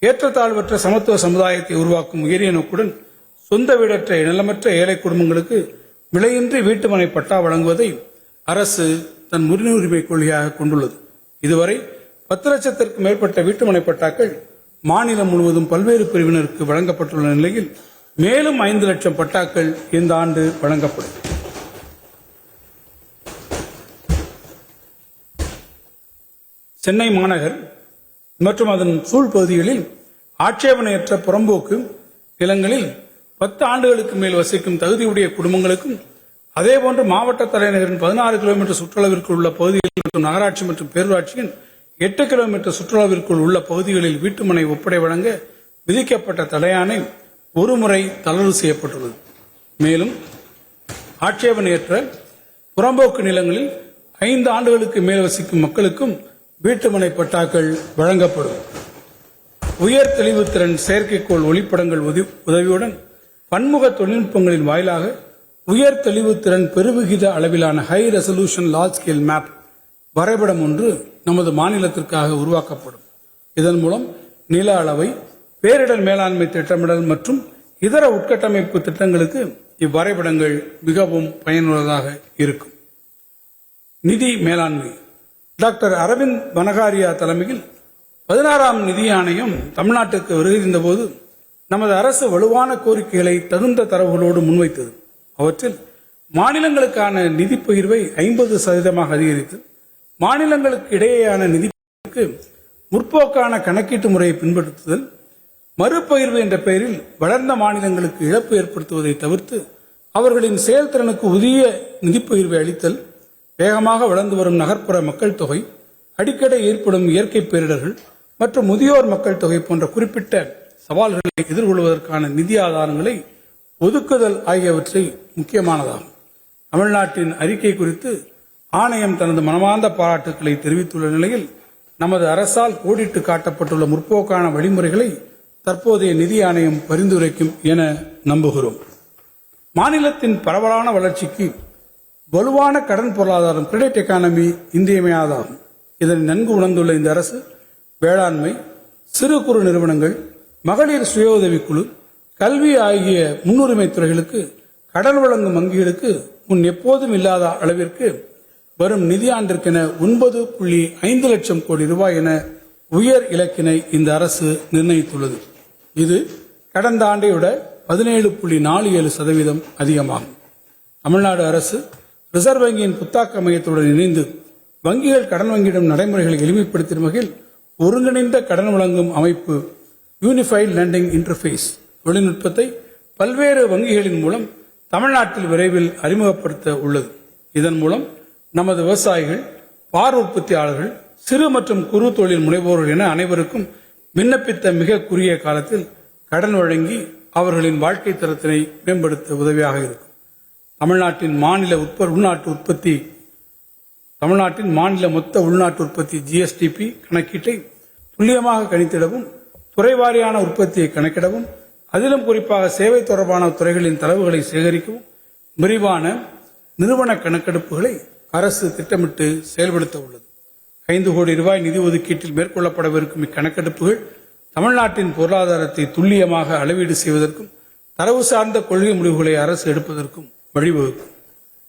ஏற்றத்தாழ்வற்ற சமத்துவ சமுதாயத்தை உருவாக்கும் உயரிய நோக்குடன் சொந்த வீடற்ற நிலமற்ற ஏழை குடும்பங்களுக்கு விலையின்றி வீட்டுமனை பட்டா வழங்குவதை அரசு தன் முன்னுரிமை கொள்கையாக கொண்டுள்ளது. இதுவரை 10 லட்சத்திற்கும் மேற்பட்ட வீட்டுமனை பட்டாக்கள் மாநிலம் முழுவதும் பல்வேறு பிரிவினருக்கு வழங்கப்பட்டுள்ள நிலையில் மேலும் 5 லட்சம் பட்டாக்கள் இந்த ஆண்டு வழங்கப்படும். சென்னை மாநகர் மற்றும் அதன் சூழ்பகுதிகளில் ஆட்சேபனையற்ற புறம்போக்கு நிலங்களில் 10 ஆண்டுகளுக்கு மேல் வசிக்கும் தகுதியுடைய குடும்பங்களுக்கும் அதேபோன்று மாவட்ட தலைநகரின் 16 கிலோமீட்டர் சுற்றளவிற்குள் உள்ள பகுதிகள் மற்றும் நகராட்சி மற்றும் பேரூராட்சியின் 8 கிலோமீட்டர் சுற்றளவிற்குள் உள்ள பகுதிகளில் வீட்டுமனை ஒப்படை வழங்க விதிக்கப்பட்ட தடையாணை ஒருமுறை தளர்வு செய்யப்பட்டுள்ளது. மேலும் ஆட்சேபனையற்ற புறம்போக்கு நிலங்களில் 5 ஆண்டுகளுக்கு மேல் வசிக்கும் மக்களுக்கும் வீட்டுமனை பட்டாக்கள் வழங்கப்படும். உயர் தெளிவுத்திறன் செயற்கைக்கோள் ஒளிப்படங்கள் உதவியுடன் பன்முக தொழில்நுட்பங்களின் வாயிலாக உயர் தெளிவுத்திறன் பெருவிகித அளவிலான high resolution large scale map வரைபடம் ஒன்று நமது மாநிலத்திற்காக உருவாக்கப்படும். இதன் மூலம் நில அளவை, பேரிடர் மேலாண்மை திட்டமிடல் மற்றும் இதர உட்கட்டமைப்பு திட்டங்களுக்கு இவ்வரைபடங்கள் மிகவும் பயனுள்ளதாக இருக்கும். நிதி மேலாண்மை. டாக்டர் அரவிந்த் பனகாரியா தலைமையில் 16ஆம் நிதி ஆணையம் தமிழ்நாட்டுக்கு வருகின்ற போது நமது அரசு வலுவான கோரிக்கைகளை தகுந்த தரவுகளோடு முன்வைத்தது. அவற்றில் மாநிலங்களுக்கான நிதி பகிர்வை 50% அதிகரித்து மாநிலங்களுக்கு இடையேயான நிதிக்கு முற்போக்கான கணக்கீட்டு முறையை பின்பற்றுதல், மறுபகிர்வு என்ற பெயரில் வளர்ந்த மாநிலங்களுக்கு இழப்பு ஏற்படுத்துவதை தவிர்த்து அவர்களின் செயல்திறனுக்கு உரிய நிதிப்பகிர்வை அளித்தல், வேகமாக வளர்ந்து வரும் நகர்ப்புற மக்கள் தொகை, அடிக்கடி ஏற்படும் இயற்கை பேரிடர்கள் மற்றும் முதியோர் மக்கள் தொகை போன்ற குறிப்பிட்ட சவால்களை எதிர்கொள்வதற்கான நிதி ஆதாரங்களை ஒதுக்குதல் ஆகியவற்றை முக்கியமானதாகும். தமிழ்நாட்டின் அறிக்கை குறித்து ஆணையம் தனது மனமார்ந்த பாராட்டுக்களை தெரிவித்துள்ள நிலையில் நமது அரசால் கோடிட்டு காட்டப்பட்டுள்ள முற்போக்கான வழிமுறைகளை தற்போதைய நிதி ஆணையம் பரிந்துரைக்கும் என நம்புகிறோம். மாநிலத்தின் பரவலான வளர்ச்சிக்கு வலுவான கடன் பொருளாதாரம் கிரெடிட் எக்கானமி இன்றியமையாதாகும். இதனை நன்கு உணர்ந்துள்ள இந்த அரசு வேளாண்மை, சிறு குறு நிறுவனங்கள், மகளிர் சுய உதவிக்குழு, கல்வி ஆகிய முன்னுரிமை துறைகளுக்கு கடன் வழங்கும் வங்கிகளுக்கு முன் எப்போதும் இல்லாத அளவிற்கு வரும் நிதியாண்டிற்கென 9.5 லட்சம் கோடி ரூபாய் என உயர் இலக்கினை இந்த அரசு நிர்ணயித்துள்ளது. இது கடந்த ஆண்டை விட 17.47% அதிகமாகும். தமிழ்நாடு அரசு ரிசர்வ் வங்கியின் புத்தாக்க மையத்துடன் இணைந்து வங்கிகள் கடன் வங்கியிடும் நடைமுறைகளை எளிமைப்படுத்தும் வகையில் ஒருங்கிணைந்த கடன் வழங்கும் அமைப்பு யூனிஃபைட் லெண்டிங் இன்டர்ஃபேஸ் தொழில்நுட்பத்தை பல்வேறு வங்கிகளின் மூலம் தமிழ்நாட்டில் விரைவில் அறிமுகப்படுத்த உள்ளது. இதன் மூலம் நமது விவசாயிகள், பால் உற்பத்தியாளர்கள், சிறு மற்றும் குறு தொழில் முனைவோர்கள் என அனைவருக்கும் விண்ணப்பித்த மிக குறுகிய காலத்தில் கடன் வழங்கி அவர்களின் வாழ்க்கை தரத்தினை மேம்படுத்த உதவியாக இருக்கும். தமிழ்நாட்டின் மாநில மொத்த உள்நாட்டு உற்பத்தி GSDP கணக்கீட்டை துல்லியமாக கணித்திடவும், துறைவாரியான உற்பத்தியை கணக்கிடவும், அதிலும் குறிப்பாக சேவை தொடர்பான துறைகளின் தரவுகளை சேகரிக்கவும் விரிவான நிறுவன கணக்கெடுப்புகளை அரசு திட்டமிட்டு செயல்படுத்த உள்ளது. 5 கோடி ரூபாய் நிதி ஒதுக்கீட்டில் மேற்கொள்ளப்படவிருக்கும் இக்கணக்கெடுப்புகள் தமிழ்நாட்டின் பொருளாதாரத்தை துல்லியமாக அளவீடு செய்வதற்கும் தரவு சார்ந்த கொள்கை முடிவுகளை அரசு எடுப்பதற்கும் வழிவகுக்கும்.